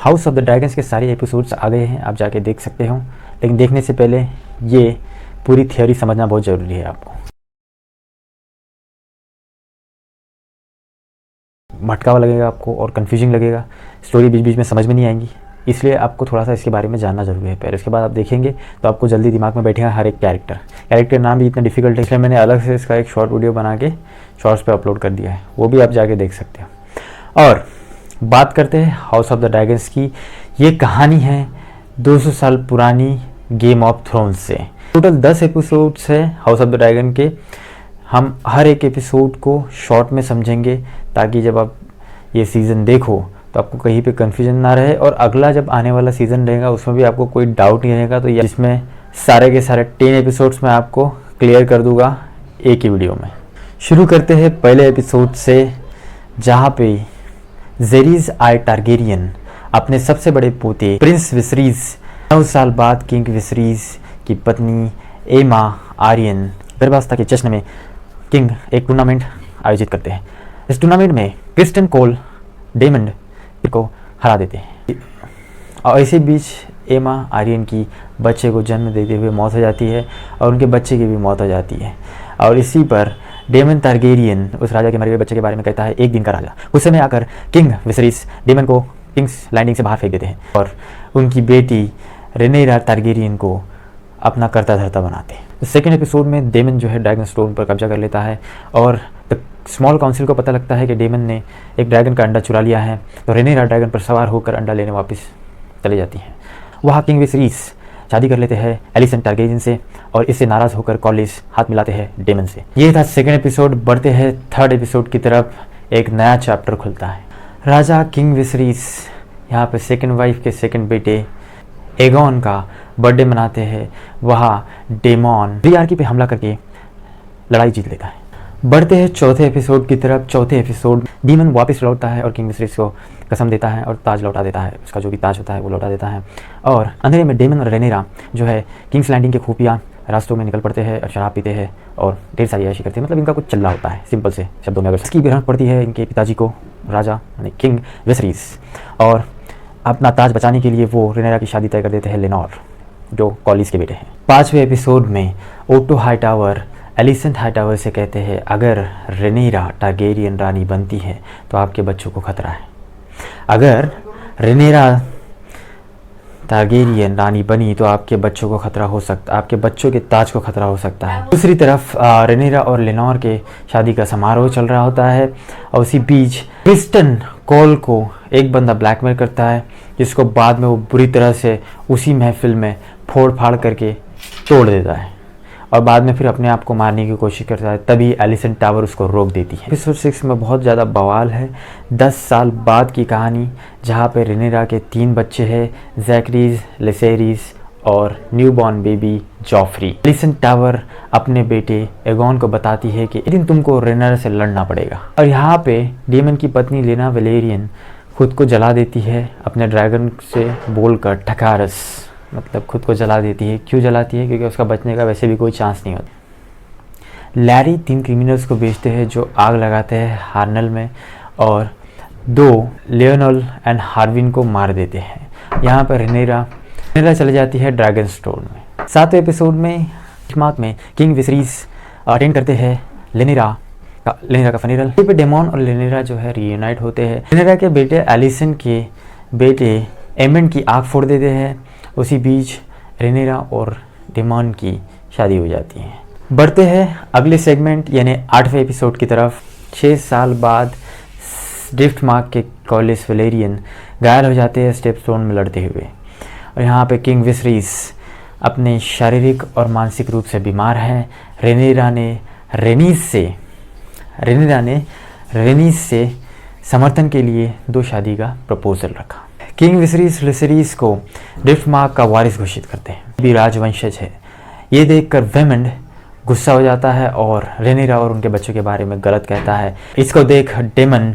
House of the dragons के सारे episodes आ गए हैं, आप जाके देख सकते हो। लेकिन देखने से पहले ये पूरी थियोरी समझना बहुत ज़रूरी है। आपको भटकावा लगेगा आपको और कन्फ्यूजिंग लगेगा, स्टोरी बीच बीच में समझ में नहीं आएंगी, इसलिए आपको थोड़ा सा इसके बारे में जानना जरूरी है पहले। उसके बाद आप देखेंगे तो आपको जल्दी दिमाग में बैठेगा हर एक कैरेक्टर नाम भी इतना डिफिकल्ट है, इसलिए मैंने अलग से इसका एक शॉर्ट वीडियो बना के शॉर्ट्स पे अपलोड कर दिया है, वो भी आप जाके देख सकते हो। और बात करते हैं हाउस ऑफ द ड्रैगन्स की। ये कहानी है 200 साल पुरानी गेम ऑफ थ्रोन्स से। टोटल 10 एपिसोड्स है हाउस ऑफ द ड्रैगन के। हम हर एक एपिसोड को शॉर्ट में समझेंगे ताकि जब आप ये सीज़न देखो तो आपको कहीं पे कन्फ्यूजन ना रहे, और अगला जब आने वाला सीज़न रहेगा उसमें भी आपको कोई डाउट नहीं रहेगा। तो ये जिसमें सारे के सारे 10 एपिसोड्स में आपको क्लियर कर दूंगा एक ही वीडियो में। शुरू करते हैं पहले एपिसोड से, जहाँ पे जेरीज आई टारगेरियन अपने सबसे बड़े पोते प्रिंस विसरीज 9 साल बाद किंग विसरीज की पत्नी एमा आर्यन गर्भावस्था के जश्न में किंग एक टूर्नामेंट आयोजित करते हैं। इस टूर्नामेंट में क्रिस्टन कोल डेमंड को हरा देते हैं, और इसी बीच एमा आर्यन की बच्चे को जन्म देते हुए मौत हो जाती है और उनके बच्चे की भी मौत हो जाती है। और इसी पर डेमन टारगेरियन उस राजा के मरे हुए बच्चे के बारे में कहता है, एक दिन का राजा। गुस्से में आकर किंग विसरीज डेमन को किंग्स लैंडिंग से बाहर फेंक देते हैं और उनकी बेटी रेनेरा टारगेरियन को अपना करता धरता बनाते हैं। सेकेंड एपिसोड में डेमन जो है ड्रैगन स्टोन पर कब्जा कर लेता है, और स्मॉल काउंसिल को पता लगता है कि डेमन ने एक ड्रैगन का अंडा चुरा लिया है। तो रेनेरा ड्रैगन पर सवार होकर अंडा लेने वापस चली जाती है। वहाँ किंग विसरीज शादी कर लेते हैं एलिसेंट टारगेरियन से, और इससे नाराज़ होकर कॉलिस हाथ मिलाते हैं डेमन से। ये था सेकेंड एपिसोड। बढ़ते हैं थर्ड एपिसोड की तरफ। एक नया चैप्टर खुलता है। राजा किंग विसरीज यहाँ पर सेकेंड वाइफ के सेकेंड बेटे एगोन का बर्थडे मनाते हैं। वहाँ डेमन रियार्की पे हमला करके लड़ाई जीत लेता है। बढ़ते हैं चौथे एपिसोड की तरफ। चौथे एपिसोड डीमन वापस लौटता है और किंग विसरीज को कसम देता है और ताज लौटा देता है, उसका जो भी ताज होता है वो लौटा देता है। और अंधेरे में डेमन और रेनेरा जो है किंग्स लैंडिंग के खुफिया रास्तों में निकल पड़ते हैं और शराब पीते हैं और ढेर सारी ऐशी करते हैं। मतलब इनका कुछ चल रहा होता है, सिंपल से शब्दों में। अगर इसकी ग्रहण पड़ती है इनके पिताजी को, राजा यानी किंग विसरीज, और अपना ताज बचाने के लिए वो रेनेरा की शादी तय कर देते हैं लेनोर, जो कॉलिस के बेटे हैं। पाँचवें एपिसोड में ओटो हाईटावर एलिसेंट हाईटावर से कहते हैं, अगर रेनेरा टारगेरियन रानी बनती है तो आपके बच्चों को खतरा है। अगर रेनेरा टारगेरियन रानी बनी तो आपके बच्चों को खतरा हो सकता, आपके बच्चों के ताज को खतरा हो सकता है। दूसरी तरफ रेनेरा और लेनोर के शादी का समारोह चल रहा होता है, और उसी बीच क्रिस्टन कोल को एक बंदा ब्लैकमेल करता है, जिसको बाद में वो बुरी तरह से उसी महफिल में फोड़ फाड़ करके तोड़ देता है, और बाद में फिर अपने आप को मारने की कोशिश करता है। तभी एलिसेंट टावर उसको रोक देती है। एपिसोड 6 में बहुत ज़्यादा बवाल है। 10 साल बाद की कहानी, जहाँ पे रेनेरा के 3 बच्चे हैं, जैकरीज, लेसेरीज और newborn baby Geoffrey. Alicent tower अपने बेटे एगोन को बताती है कि एक दिन तुमको रेनेरा से लड़ना पड़ेगा। और यहाँ पे डेमन की पत्नी लेना वेलेरियन खुद को जला देती है अपने ड्रैगन से बोलकर, ठकारस, मतलब खुद को जला देती है। क्यों जलाती है? क्योंकि उसका बचने का वैसे भी कोई चांस नहीं होता। लैरी 3 क्रिमिनल्स को भेजते हैं जो आग लगाते हैं हार्नल में, और 2 लियोनल एंड हार्विन को मार देते हैं। यहाँ पर रेनेरा चली जाती है ड्रैगन स्टोन में। 7वें एपिसोड में किंग विसरीज अटेंड करते हैं लेनेरा का फनीरल पे। डेमन और लेनेरा जो है रीयूनाइट होते हैं। लेनेरा के बेटे एलिसन के बेटे एमन की आँख फोड़ देते हैं। उसी बीच रेनेरा और डेमन की शादी हो जाती है। बढ़ते हैं अगले सेगमेंट यानी 8वें एपिसोड की तरफ। 6 साल बाद ड्रिफ्टमार्क के कॉलिस वेलेरियन घायल हो जाते हैं स्टेप स्टोन में लड़ते हुए, और यहाँ पे किंग विसरीज अपने शारीरिक और मानसिक रूप से बीमार हैं। रेनेरा ने रेनीस से समर्थन के लिए 2 शादी का प्रपोजल रखा। किंग विसरीज लेसेरीज को ड्रिफ्टमार्क का वारिस घोषित करते हैं, भी राजवंशज है। ये देखकर वेमंड गुस्सा हो जाता है और रेनेरा और उनके बच्चों के बारे में गलत कहता है। इसको देख डेमन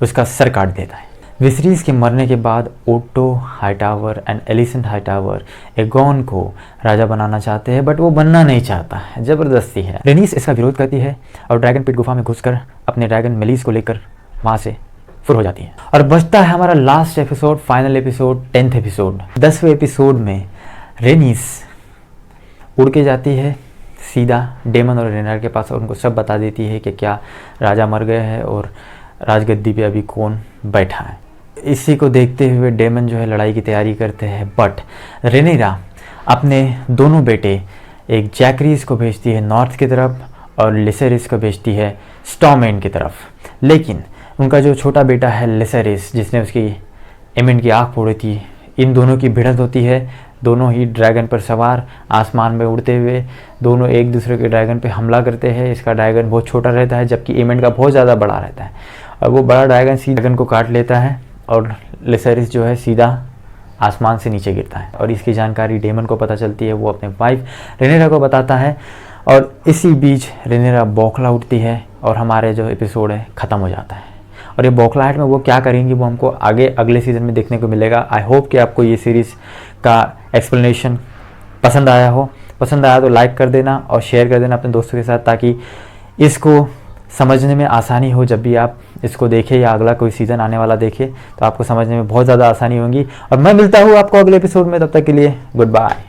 उसका सर काट देता है। विसरीज के मरने के बाद Otto Hightower and Alicent Hightower Aegon को राजा बनाना चाहते हैं, बट वो बनना नहीं चाहता है, ज़बरदस्ती है। रेनीस इसका विरोध करती है और ड्रैगन पिट गुफा में घुसकर अपने ड्रैगन मेलिस को लेकर वहाँ से फिर हो जाती है। और बचता है हमारा last episode, final episode, 10th episode. 10वें एपिसोड में रेनिस उड़ के जाती है सीधा डेमन और रेनर के पास और उनको सब बता देती है कि क्या राजा मर गए हैं और राजगद्दी पे अभी कौन बैठा है। इसी को देखते हुए डेमन जो है लड़ाई की तैयारी करते हैं, बट रेनेरा अपने दोनों बेटे, एक जैकरीज को भेजती है नॉर्थ की तरफ और लिसेरिस को भेजती है स्टॉर्मएंड की तरफ। लेकिन उनका जो छोटा बेटा है लिसेरिस, जिसने उसकी एमेंड की आँख फोड़ी थी, इन दोनों की भिड़ंत होती है। दोनों ही ड्रैगन पर सवार आसमान में उड़ते हुए दोनों एक दूसरे के ड्रैगन पे हमला करते हैं। इसका ड्रैगन बहुत छोटा रहता है जबकि एमेंड का बहुत ज़्यादा बड़ा रहता है और वो बड़ा ड्रैगन सीधा ड्रैगन को काट लेता है और लिसेरिस जो है सीधा आसमान से नीचे गिरता है। और इसकी जानकारी डेमन को पता चलती है, वो अपने वाइफ रेनेरा को बताता है और इसी बीच रेनेरा बौखला उठती है और हमारे जो एपिसोड है ख़त्म हो जाता है। और ये बौखलाहट में वो क्या करेंगी वो हमको आगे अगले सीज़न में देखने को मिलेगा। आई होप कि आपको ये सीरीज़ का एक्सप्लेनेशन पसंद आया हो। पसंद आया तो लाइक कर देना और शेयर कर देना अपने दोस्तों के साथ, ताकि इसको समझने में आसानी हो। जब भी आप इसको देखें या अगला कोई सीज़न आने वाला देखें तो आपको समझने में बहुत ज़्यादा आसानी होगी। और मैं मिलता हूँ आपको अगले एपिसोड में, तब तक के लिए गुड बाय।